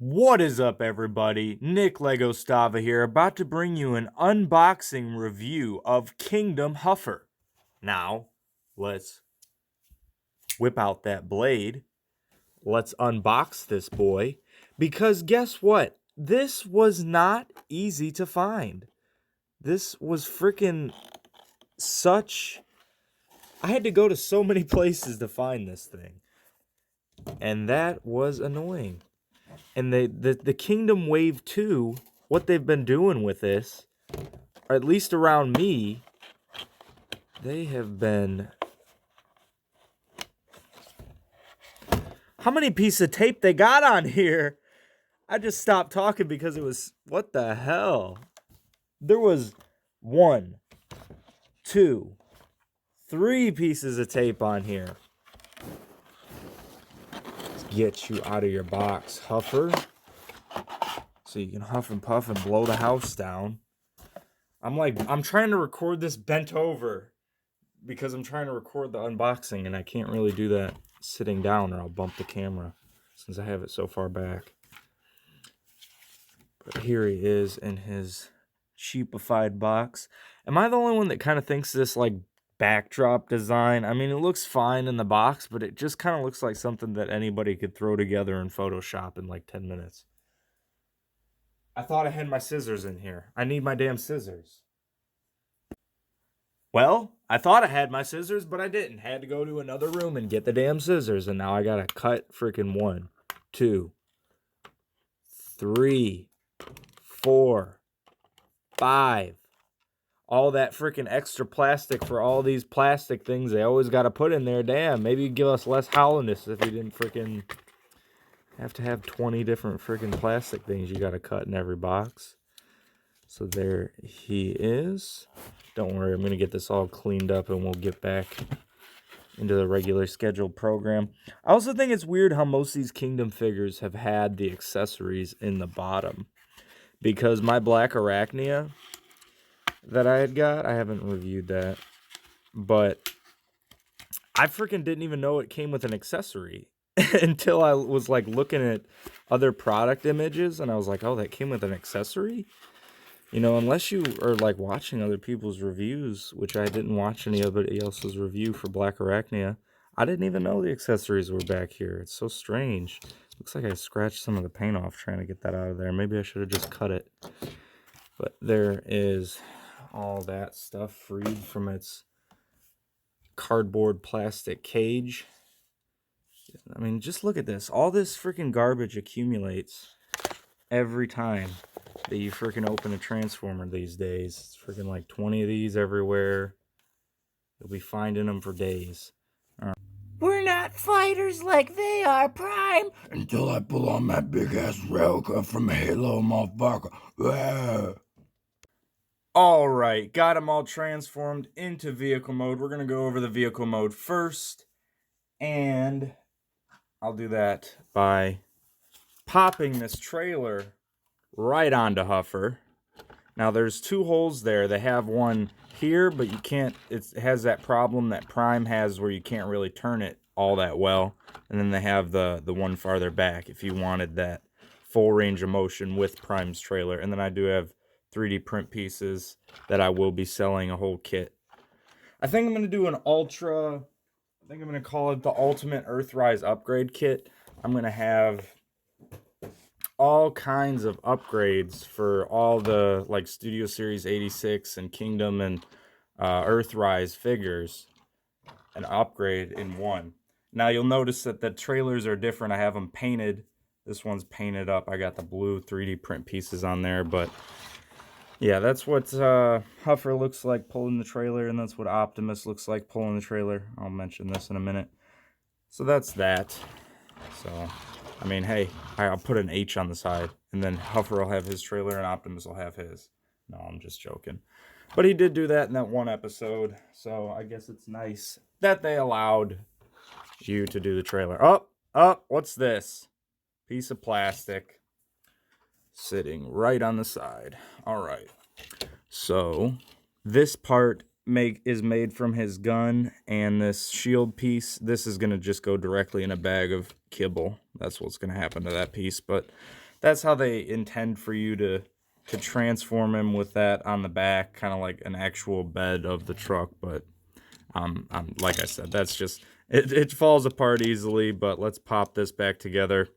What is up, everybody? Nick Lego Stava here, about to bring you an unboxing review of Kingdom Huffer. Now, let's whip out that blade. Let's unbox this boy, because guess what? This was not easy to find. This was freaking such... I had to go to so many places to find this thing, and that was annoying. And the Kingdom Wave 2, what they've been doing with this, or at least around me, they have been... How many pieces of tape they got on here? I just stopped talking because it was... What the hell? There was 1, 2, 3 pieces of tape on here. Get you out of your box, Huffer, so you can huff and puff and blow the house down. I'm trying to record this bent over because I'm trying to record the unboxing, and I can't really do that sitting down or I'll bump the camera since I have it so far back. But here he is in his cheapified box. Am I the only one that kind of thinks this like backdrop design? I mean, it looks fine in the box, but it just kind of looks like something that anybody could throw together in Photoshop in like 10 minutes. I thought I had my scissors in here. I need my damn scissors. Well, I thought I had my scissors, but I didn't. Had to go to another room and get the damn scissors, and now I gotta cut freaking 1, 2, 3, 4, 5. All that freaking extra plastic for all these plastic things they always got to put in there. Damn, maybe you'd give us less hollowness if you didn't freaking have to have 20 different freaking plastic things you got to cut in every box. So there he is. Don't worry, I'm going to get this all cleaned up and we'll get back into the regular scheduled program. I also think it's weird how most of these Kingdom figures have had the accessories in the bottom, because my Black Arachnia that I had got, I haven't reviewed that, but I freaking didn't even know it came with an accessory until I was like looking at other product images, and I was like, oh, that came with an accessory? You know, unless you are like watching other people's reviews, which I didn't watch anybody else's review for Black Arachnia, I didn't even know the accessories were back here. It's so strange. Looks like I scratched some of the paint off trying to get that out of there. Maybe I should have just cut it. But there is all that stuff freed from its cardboard plastic cage. I mean, just look at this. All this freaking garbage accumulates every time that you freaking open a Transformer these days. It's freaking like 20 of these everywhere. You'll be finding them for days. We're not fighters like they are, Prime. Until I pull on my big-ass relic from Halo, motherfucker. Alright, got them all transformed into vehicle mode. We're going to go over the vehicle mode first, and I'll do that by popping this trailer right onto Huffer. Now there's 2 holes there. They have one here, but you can't, it has that problem that Prime has where you can't really turn it all that well. And then they have the one farther back if you wanted that full range of motion with Prime's trailer. And then I do have 3D print pieces that I will be selling a whole kit. I think I'm going to do an ultra, I think I'm going to call it the Ultimate Earthrise Upgrade Kit. I'm going to have all kinds of upgrades for all the like Studio Series 86 and Kingdom and Earthrise figures. An upgrade in one. Now you'll notice that the trailers are different. I have them painted. This one's painted up. I got the blue 3D print pieces on there, but yeah, that's what Huffer looks like pulling the trailer, and that's what Optimus looks like pulling the trailer. I'll mention this in a minute. So that's that. So, I mean, hey, I'll put an H on the side, and then Huffer will have his trailer, and Optimus will have his. No, I'm just joking. But he did do that in that one episode, so I guess it's nice that they allowed you to do the trailer. Oh, what's this? Piece of plastic sitting right on the side. All right. So this part is made from his gun, and this shield piece, this is going to just go directly in a bag of kibble. That's what's going to happen to that piece, but that's how they intend for you to transform him, with that on the back, kind of like an actual bed of the truck. But like I said, that's just, it falls apart easily. But let's pop this back together.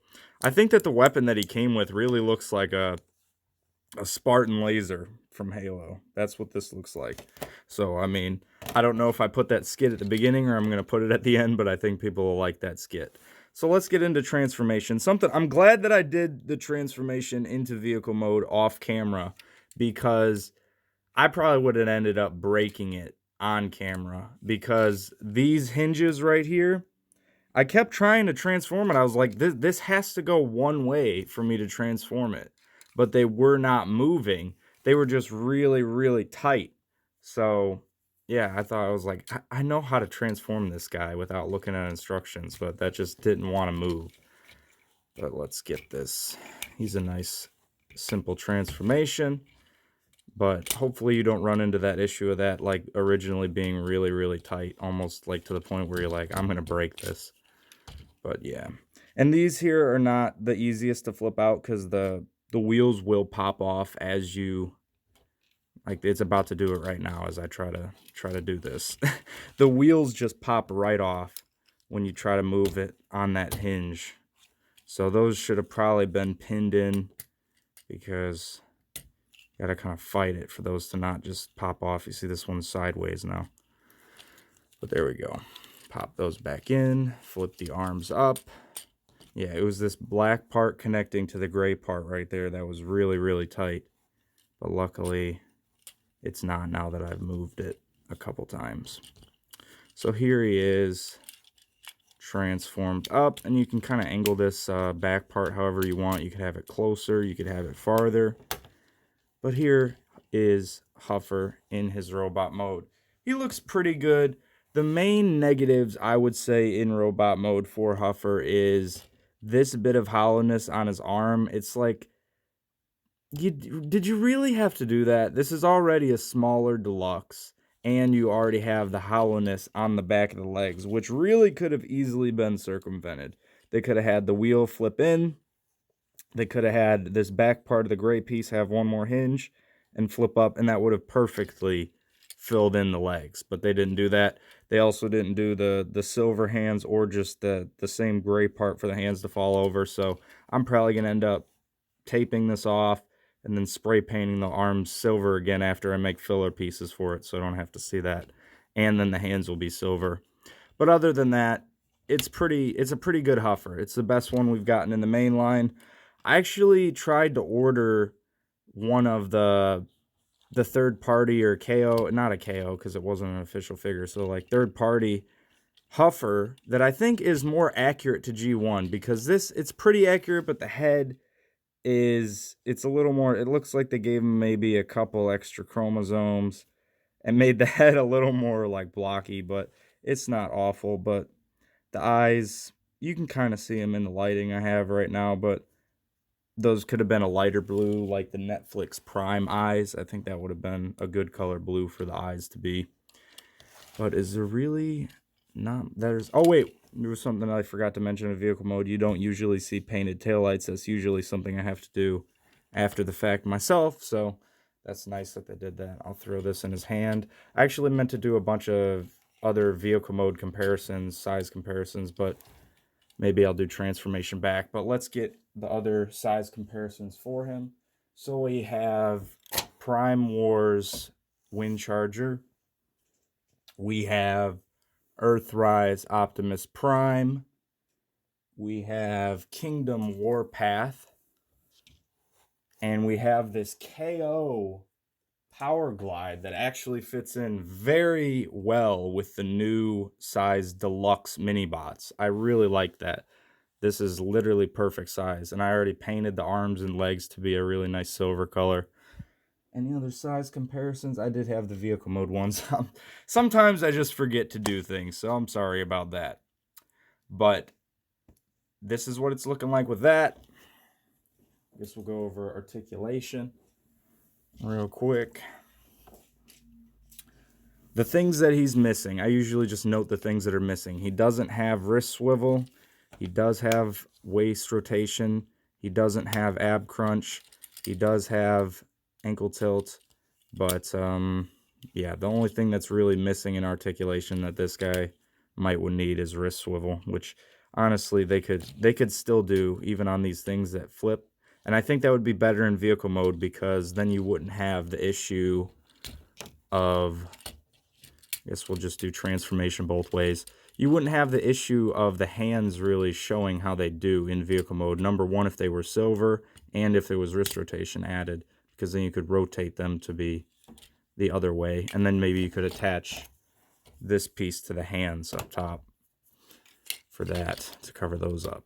I think that the weapon that he came with really looks like a Spartan laser from Halo. That's what this looks like. So, I mean, I don't know if I put that skit at the beginning or I'm going to put it at the end, but I think people will like that skit. So let's get into transformation. I'm glad that I did the transformation into vehicle mode off camera, because I probably would have ended up breaking it on camera, because these hinges right here, I kept trying to transform it. I was like, this has to go one way for me to transform it. But they were not moving. They were just really, really tight. So, yeah, I was like, I know how to transform this guy without looking at instructions, but that just didn't want to move. But let's get this. He's a nice, simple transformation. But hopefully you don't run into that issue of that, like, originally being really, really tight. Almost, like, to the point where you're like, I'm going to break this. But, yeah. And these here are not the easiest to flip out, because the wheels will pop off as you, like, it's about to do it right now as I try to do this. The wheels just pop right off when you try to move it on that hinge. So those should have probably been pinned in, because you gotta kind of fight it for those to not just pop off. You see this one's sideways now. But there we go. Pop those back in, flip the arms up. Yeah, it was this black part connecting to the gray part right there that was really, really tight. But luckily, it's not, now that I've moved it a couple times. So here he is, transformed up. And you can kind of angle this back part however you want. You could have it closer, you could have it farther. But here is Huffer in his robot mode. He looks pretty good. The main negatives, I would say, in robot mode for Huffer is this bit of hollowness on his arm. It's like, did you really have to do that? This is already a smaller deluxe, and you already have the hollowness on the back of the legs, which really could have easily been circumvented. They could have had the wheel flip in. They could have had this back part of the gray piece have one more hinge and flip up, and that would have perfectly filled in the legs. But they didn't do that. They also didn't do the silver hands, or just the same gray part for the hands to fall over. So I'm probably going to end up taping this off and then spray painting the arms silver again after I make filler pieces for it, so I don't have to see that. And then the hands will be silver. But other than that, it's a pretty good Huffer. It's the best one we've gotten in the main line. I actually tried to order one of the third party, or KO, not a KO because it wasn't an official figure, so like third party Huffer that I think is more accurate to G1, because it's pretty accurate, but the head it's a little more, it looks like they gave him maybe a couple extra chromosomes and made the head a little more like blocky, but it's not awful. But the eyes, you can kind of see them in the lighting I have right now, but those could have been a lighter blue, like the Netflix Prime eyes. I think that would have been a good color blue for the eyes to be. But is there really not? Oh wait, there was something I forgot to mention in vehicle mode. You don't usually see painted taillights. That's usually something I have to do after the fact myself. So that's nice that they did that. I'll throw this in his hand. I actually meant to do a bunch of other vehicle mode comparisons, size comparisons, but maybe I'll do transformation back. But let's get the other size comparisons for him. So we have Prime Wars Wind Charger. We have Earthrise Optimus Prime. We have Kingdom Warpath. And we have this KO Power Glide that actually fits in very well with the new size Deluxe Minibots. I really like that. This is literally perfect size. And I already painted the arms and legs to be a really nice silver color. Any other size comparisons? I did have the vehicle mode ones. Sometimes I just forget to do things, so I'm sorry about that. But this is what it's looking like with that. I guess we'll go over articulation real quick. The things that he's missing, I usually just note the things that are missing. He doesn't have wrist swivel. He does have waist rotation. He doesn't have ab crunch. He does have ankle tilt. But, yeah, the only thing that's really missing in articulation that this guy might would need is wrist swivel, which honestly they could still do even on these things that flip. And I think that would be better in vehicle mode because then you wouldn't have the issue of, I guess we'll just do transformation both ways. You wouldn't have the issue of the hands really showing how they do in vehicle mode. Number one, if they were silver and if there was wrist rotation added, because then you could rotate them to be the other way. And then maybe you could attach this piece to the hands up top for that to cover those up.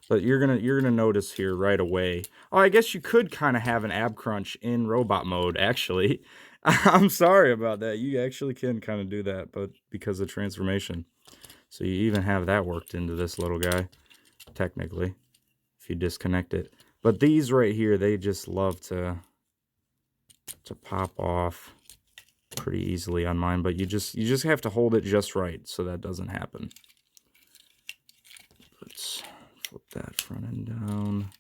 But you're gonna notice here right away. Oh, I guess you could kind of have an ab crunch in robot mode, actually. I'm sorry about that. You actually can kind of do that, but because of transformation. So you even have that worked into this little guy, technically, if you disconnect it. But these right here, they just love to pop off pretty easily on mine. But you just have to hold it just right so that doesn't happen. Let's flip that front end down.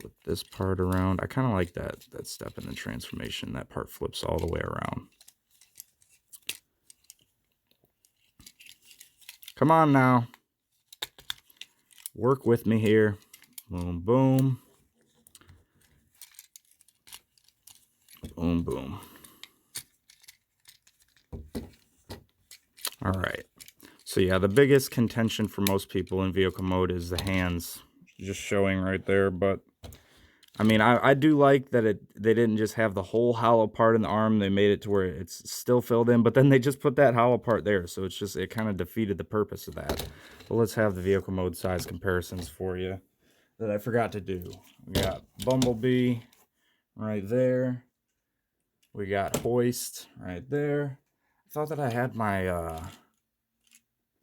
Flip this part around. I kind of like that step in the transformation. That part flips all the way around. Come on now. Work with me here. Boom, boom. Boom, boom. All right. So yeah, the biggest contention for most people in vehicle mode is the hands. Just showing right there, but I mean, I do like that they didn't just have the whole hollow part in the arm. They made it to where it's still filled in, but then they just put that hollow part there. So it kind of defeated the purpose of that. But let's have the vehicle mode size comparisons for you that I forgot to do. We got Bumblebee right there. We got Hoist right there. I thought that I had my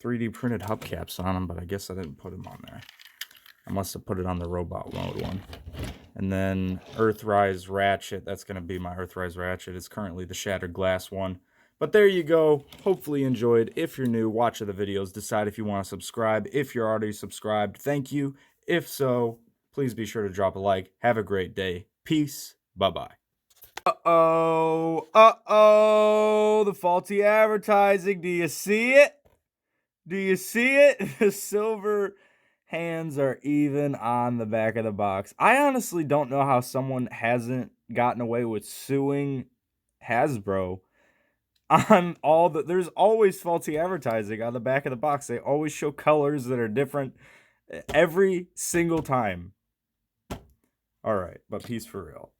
3D printed hubcaps on them, but I guess I didn't put them on there. I must have put it on the robot mode one. And then Earthrise Ratchet, that's going to be my Earthrise Ratchet. It's currently the Shattered Glass one. But there you go. Hopefully you enjoyed. If you're new, watch the videos. Decide if you want to subscribe. If you're already subscribed, thank you. If so, please be sure to drop a like. Have a great day. Peace. Bye-bye. Uh-oh, the faulty advertising. Do you see it? Do you see it? The silver hands are even on the back of the box. I honestly don't know how someone hasn't gotten away with suing Hasbro on all the... There's always faulty advertising on the back of the box. They always show colors that are different every single time. All right, but peace for real.